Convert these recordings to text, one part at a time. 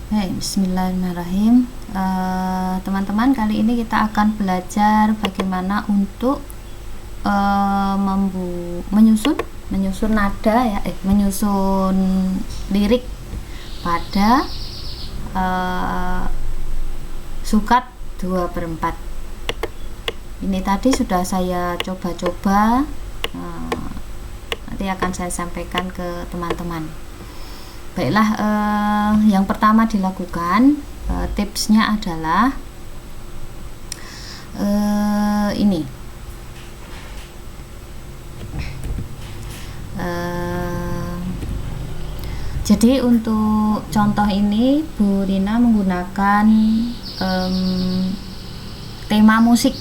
Bismillahirrahmanirrahim. Teman-teman, kali ini kita akan belajar bagaimana untuk menyusun nada ya, menyusun lirik pada sukat 2/4. Ini tadi sudah saya coba-coba, nanti akan saya sampaikan ke teman-teman. Baiklah, yang pertama dilakukan, tipsnya adalah ini. Jadi untuk contoh ini Bu Rina menggunakan tema musik.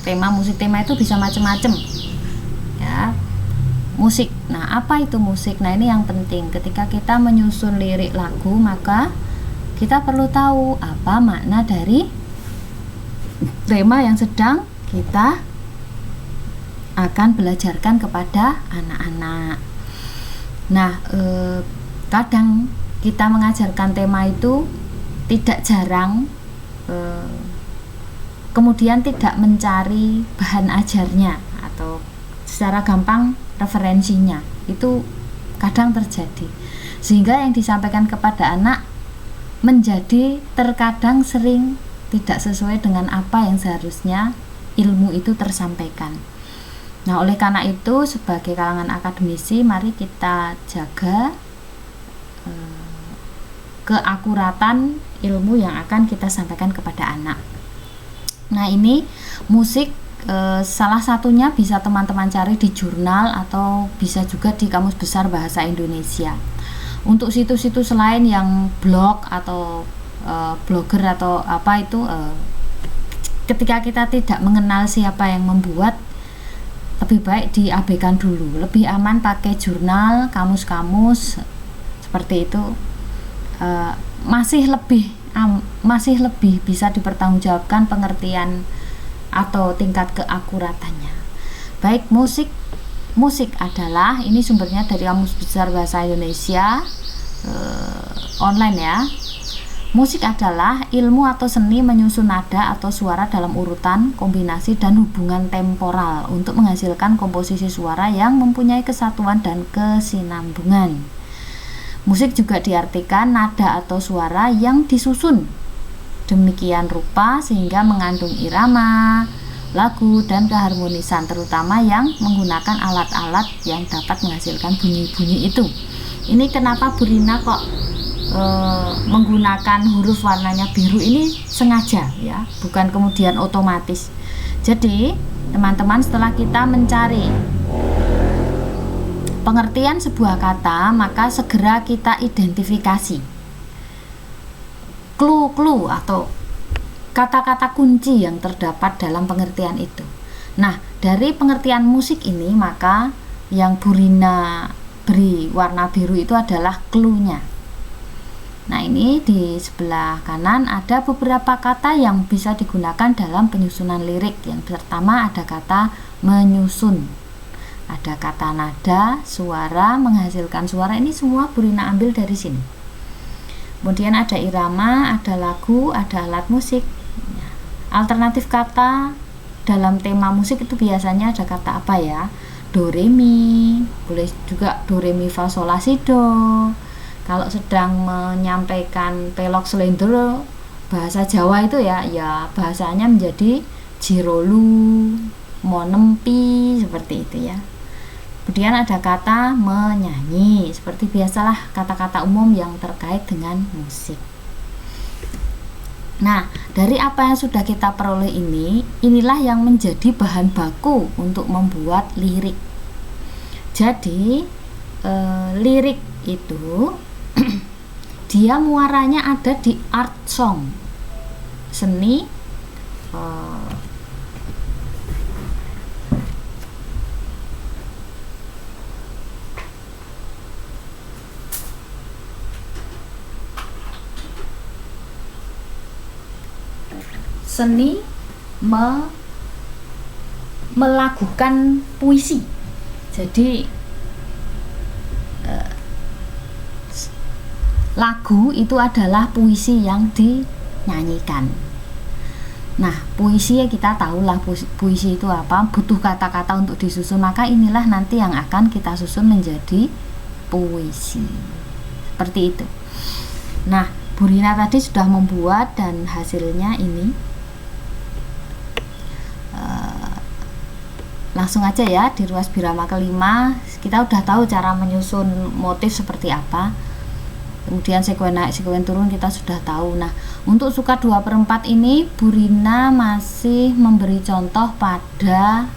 Tema itu bisa macam-macam ya, musik. Nah, apa itu musik? Nah, ini yang penting. Ketika kita menyusun lirik lagu, maka kita perlu tahu apa makna dari tema yang sedang kita akan belajarkan kepada anak-anak. Nah, kadang kita mengajarkan tema itu tidak jarang, kemudian tidak mencari bahan ajarnya atau secara gampang referensinya. Itu kadang terjadi, sehingga yang disampaikan kepada anak menjadi terkadang sering tidak sesuai dengan apa yang seharusnya ilmu itu tersampaikan. Nah, oleh karena itu sebagai kalangan akademisi, mari kita jaga keakuratan ilmu yang akan kita sampaikan kepada anak. Nah, ini musik, salah satunya bisa teman-teman cari di jurnal atau bisa juga di Kamus Besar Bahasa Indonesia. Untuk situs-situs lain yang blog atau blogger atau apa itu, ketika kita tidak mengenal siapa yang membuat, lebih baik diabaikan dulu. Lebih aman pakai jurnal, kamus-kamus seperti itu, masih lebih bisa dipertanggungjawabkan pengertian atau tingkat keakuratannya. Baik, musik adalah, ini sumbernya dari Kamus Besar Bahasa Indonesia online ya. Musik adalah ilmu atau seni menyusun nada atau suara dalam urutan, kombinasi, dan hubungan temporal untuk menghasilkan komposisi suara yang mempunyai kesatuan dan kesinambungan. Musik juga diartikan nada atau suara yang disusun demikian rupa sehingga mengandung irama, lagu, dan keharmonisan, terutama yang menggunakan alat-alat yang dapat menghasilkan bunyi-bunyi itu. Ini kenapa Bu Rina kok menggunakan huruf warnanya biru ini sengaja ya, bukan kemudian otomatis. Jadi teman-teman, setelah kita mencari pengertian sebuah kata, maka segera kita identifikasi clue atau kata-kata kunci yang terdapat dalam pengertian itu. Nah, dari pengertian musik ini, maka yang Bu Rina beri warna biru itu adalah clue-nya. Nah, ini di sebelah kanan ada beberapa kata yang bisa digunakan dalam penyusunan lirik. Yang pertama ada kata menyusun, ada kata nada, suara, menghasilkan suara. Ini semua Bu Rina ambil dari sini. Kemudian ada irama, ada lagu, ada alat musik. Alternatif kata dalam tema musik itu biasanya ada kata apa ya? Do, re, mi, boleh juga do, re, mi, fa, sol, la, si, do. Kalau sedang menyampaikan pelok selendro bahasa Jawa itu ya bahasanya menjadi jirolu, monempi, seperti itu ya. Kemudian ada kata menyanyi, seperti biasalah kata-kata umum yang terkait dengan musik. Nah, dari apa yang sudah kita peroleh inilah yang menjadi bahan baku untuk membuat lirik. Jadi lirik itu dia muaranya ada di art song, seni melakukan puisi. Jadi lagu itu adalah puisi yang dinyanyikan. Nah, puisi ya kita tahulah puisi itu apa, butuh kata-kata untuk disusun, maka inilah nanti yang akan kita susun menjadi puisi. Seperti itu. Nah, Bu Rina tadi sudah membuat dan hasilnya ini. Langsung aja ya, di ruas birama kelima kita udah tahu cara menyusun motif seperti apa. Kemudian sekuen naik sekuen turun kita sudah tahu. Nah, untuk suka 2/4 ini Bu Rina masih memberi contoh pada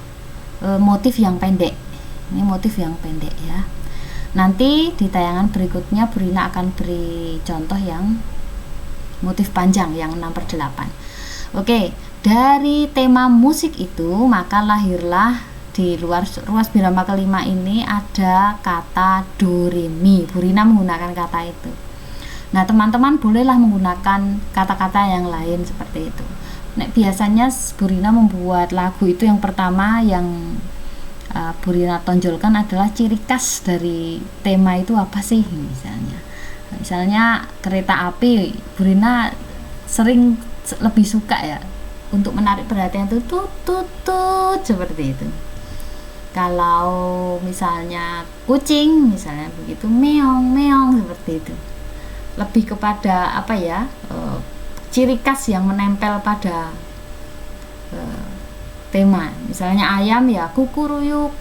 motif yang pendek. Ini motif yang pendek ya. Nanti di tayangan berikutnya Bu Rina akan beri contoh yang motif panjang yang 6/8. Oke, dari tema musik itu maka lahirlah di ruas birama kelima ini ada kata do re mi. Bu Rina menggunakan kata itu. Nah, teman-teman bolehlah menggunakan kata-kata yang lain seperti itu. Nek biasanya Bu Rina membuat lagu itu yang pertama yang Bu Rina tonjolkan adalah ciri khas dari tema itu apa sih misalnya kereta api. Bu Rina sering lebih suka ya untuk menarik perhatian itu tut seperti itu. Kalau misalnya kucing misalnya begitu meong seperti itu, lebih kepada apa ya, ciri khas yang menempel pada tema. Misalnya ayam ya kukuruyuk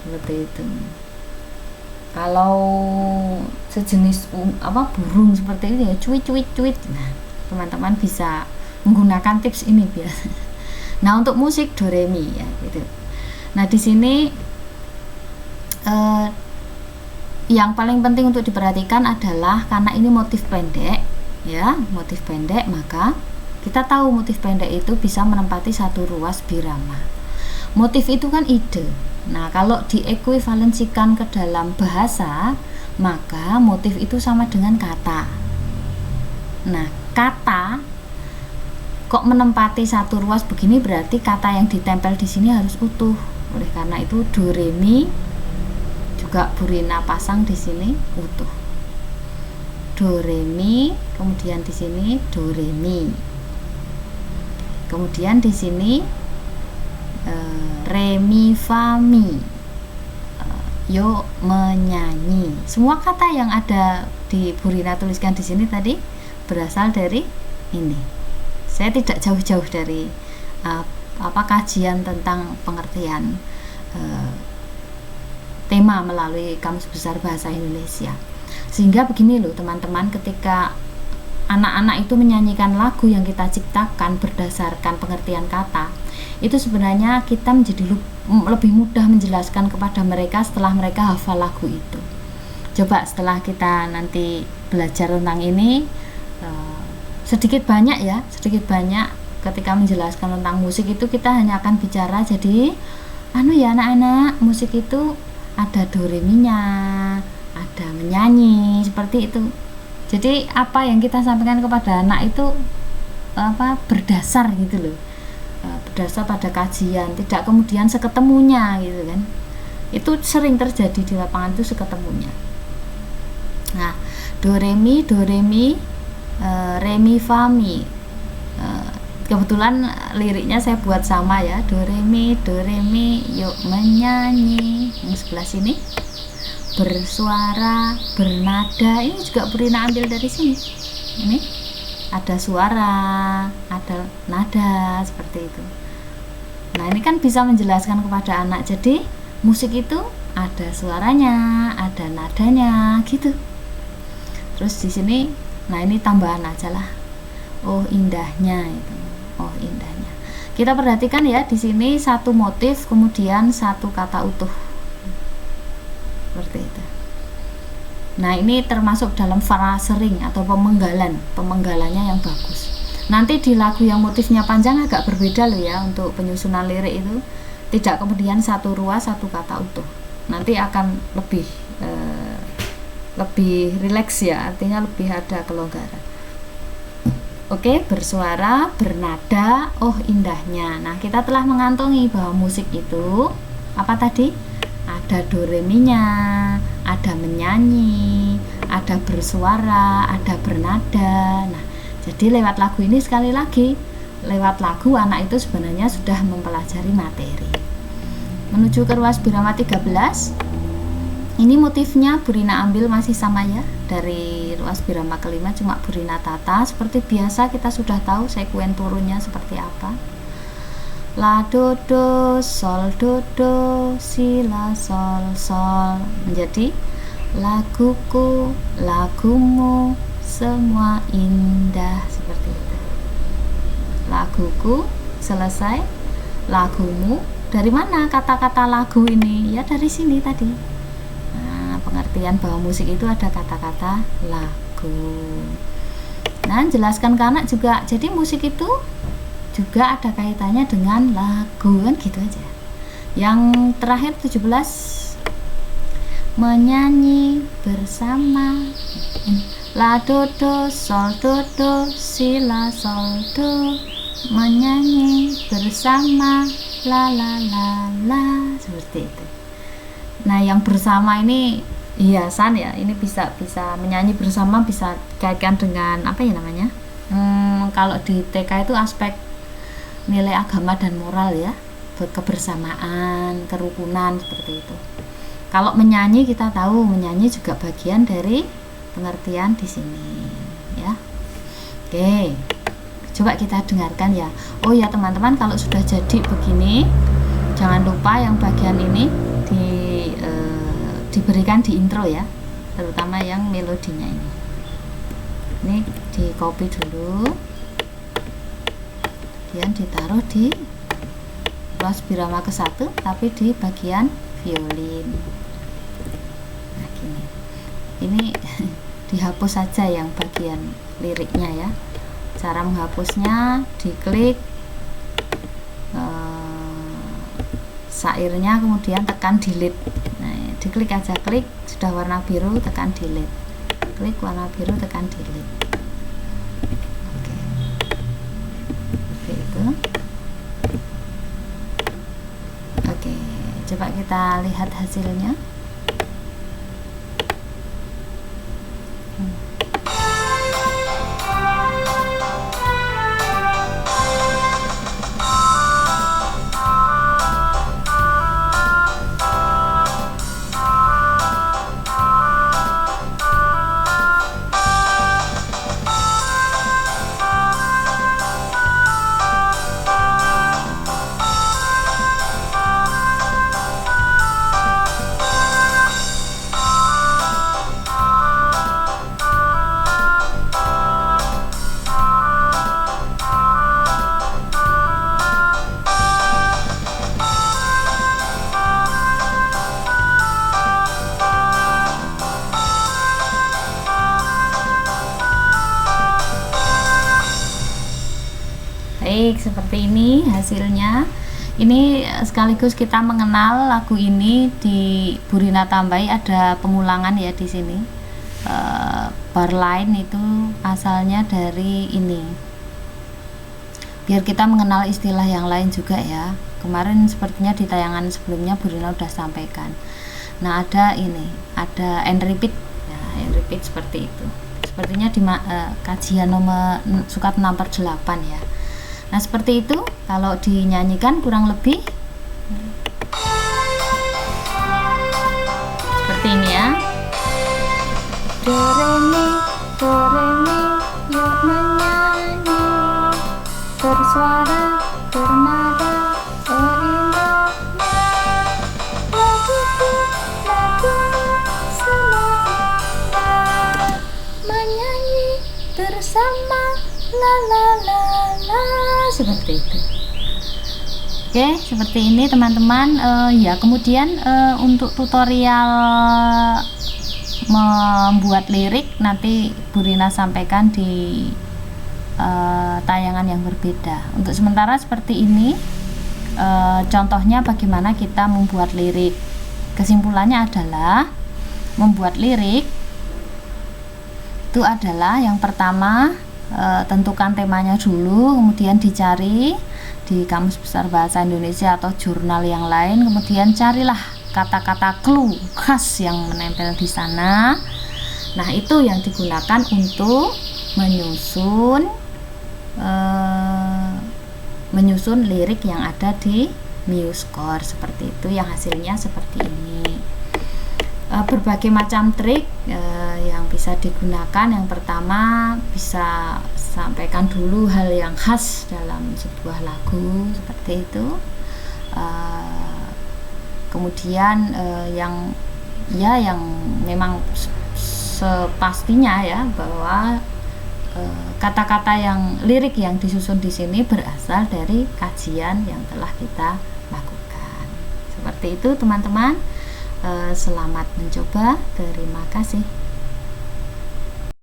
seperti itu. Kalau sejenis burung seperti itu ya cuit. Nah, teman-teman bisa menggunakan tips ini biasa. Nah, untuk musik do re mi ya gitu. Nah, di sini yang paling penting untuk diperhatikan adalah karena ini motif pendek ya, maka kita tahu motif pendek itu bisa menempati satu ruas birama. Motif itu kan ide. Nah, kalau diekuivalensikan ke dalam bahasa, maka motif itu sama dengan kata. Nah, kata kok menempati satu ruas begini berarti kata yang ditempel di sini harus utuh. Oleh karena itu do re mi juga Bu Rina pasang di sini utuh. Do re mi, kemudian di sini do re mi. Kemudian di sini re mi fa mi. Yo menyanyi. Semua kata yang ada di Bu Rina tuliskan di sini tadi berasal dari ini. Saya tidak jauh-jauh dari kajian tentang pengertian tema melalui Kamus Besar Bahasa Indonesia. Sehingga begini loh teman-teman, ketika anak-anak itu menyanyikan lagu yang kita ciptakan berdasarkan pengertian kata, itu sebenarnya kita menjadi lebih mudah menjelaskan kepada mereka setelah mereka hafal lagu itu. Coba setelah kita nanti belajar tentang ini, sedikit banyak ketika menjelaskan tentang musik itu kita hanya akan bicara jadi anak-anak, musik itu ada do re mi-nya, ada menyanyi seperti itu. Jadi apa yang kita sampaikan kepada anak itu berdasar gitu loh, berdasar pada kajian, tidak kemudian seketemunya gitu kan. Itu sering terjadi di lapangan itu seketemunya. Nah, do re mi, re mi fa mi. Kebetulan liriknya saya buat sama ya, do re mi yuk menyanyi. Yang sebelah sini bersuara bernada, ini juga Bu Rina ambil dari sini. Ini ada suara, ada nada seperti itu. Nah, ini kan bisa menjelaskan kepada anak. Jadi musik itu ada suaranya, ada nadanya gitu. Terus di sini, nah ini tambahan aja lah. Oh indahnya itu. Oh indahnya. Kita perhatikan ya di sini satu motif kemudian satu kata utuh. Seperti itu. Nah, ini termasuk dalam frasering atau pemenggalannya yang bagus. Nanti di lagu yang motifnya panjang agak berbeda loh ya, untuk penyusunan lirik itu tidak kemudian satu ruas satu kata utuh. Nanti akan lebih rileks ya, artinya lebih ada kelonggaran. Oke, bersuara, bernada, oh indahnya. Nah, kita telah mengantongi bahwa musik itu apa tadi? Ada do re mi-nya, ada menyanyi, ada bersuara, ada bernada. Nah, jadi lewat lagu ini, sekali lagi lewat lagu anak itu sebenarnya sudah mempelajari materi. Menuju ke ruas birama 13, ini motifnya Bu Rina ambil masih sama ya, dari ruas birama kelima, cuma Bu Rina tata seperti biasa. Kita sudah tahu sekuen turunnya seperti apa. La do do sol do do si la sol sol, menjadi laguku lagumu semua indah, seperti itu. Laguku selesai, lagumu. Dari mana kata-kata lagu ini? Ya dari sini tadi. Nah, pengertian bahwa musik itu ada kata-kata lagu. Nah, jelaskan ke anak juga. Jadi musik itu juga ada kaitannya dengan lagu, kan gitu aja. Yang terakhir 17, menyanyi bersama. La do do sol do do si la sol do, menyanyi bersama la la la la, seperti itu. Nah, yang bersama ini hiasan ya, ini bisa menyanyi bersama, bisa kaitkan dengan apa ya namanya, kalau di TK itu aspek nilai agama dan moral ya, kebersamaan, kerukunan, seperti itu. Kalau menyanyi, kita tahu menyanyi juga bagian dari pengertian di sini ya. Oke, coba kita dengarkan ya. Oh ya teman-teman, kalau sudah jadi begini, jangan lupa yang bagian ini diberikan di intro ya, terutama yang melodinya ini. Ini di copy dulu, kemudian ditaruh di ruas birama ke-1, tapi di bagian violin. Nah, gini. Ini dihapus saja yang bagian liriknya ya. Cara menghapusnya, diklik syairnya, kemudian tekan delete. Nah, diklik aja, klik sudah warna biru, tekan delete, klik warna biru, tekan delete. Oke, seperti itu. Oke, coba kita lihat hasilnya. Baik, seperti ini hasilnya. Ini sekaligus kita mengenal lagu ini. Di Bu Rina tambahi ada pengulangan ya di sini. Bar line itu asalnya dari ini. Biar kita mengenal istilah yang lain juga ya. Kemarin sepertinya di tayangan sebelumnya Bu Rina udah sampaikan. Nah, ada ini, ada and repeat. Ya, and repeat seperti itu. Sepertinya di kajian nomor sukat 6/8 ya. Nah, seperti itu. Kalau dinyanyikan kurang lebih seperti ini ya. Do re mi, yuk menyanyi, bersuara, bernada, berindah. Laguku, semua menyanyi bersama, la la la la, seperti itu. Oke, seperti ini teman-teman. Ya, kemudian untuk tutorial membuat lirik nanti Bu Rina sampaikan di tayangan yang berbeda. Untuk sementara seperti ini contohnya bagaimana kita membuat lirik. Kesimpulannya adalah membuat lirik itu adalah yang pertama, tentukan temanya dulu, kemudian dicari di Kamus Besar Bahasa Indonesia atau jurnal yang lain, kemudian carilah kata-kata clue khas yang menempel di sana. Nah, itu yang digunakan untuk menyusun lirik yang ada di MuseScore seperti itu, yang hasilnya seperti ini. Berbagai macam trik yang bisa digunakan. Yang pertama, bisa sampaikan dulu hal yang khas dalam sebuah lagu seperti itu. Kemudian yang memang sepastinya ya, bahwa kata-kata yang lirik yang disusun di sini berasal dari kajian yang telah kita lakukan. Seperti itu teman-teman. Selamat mencoba. Terima kasih.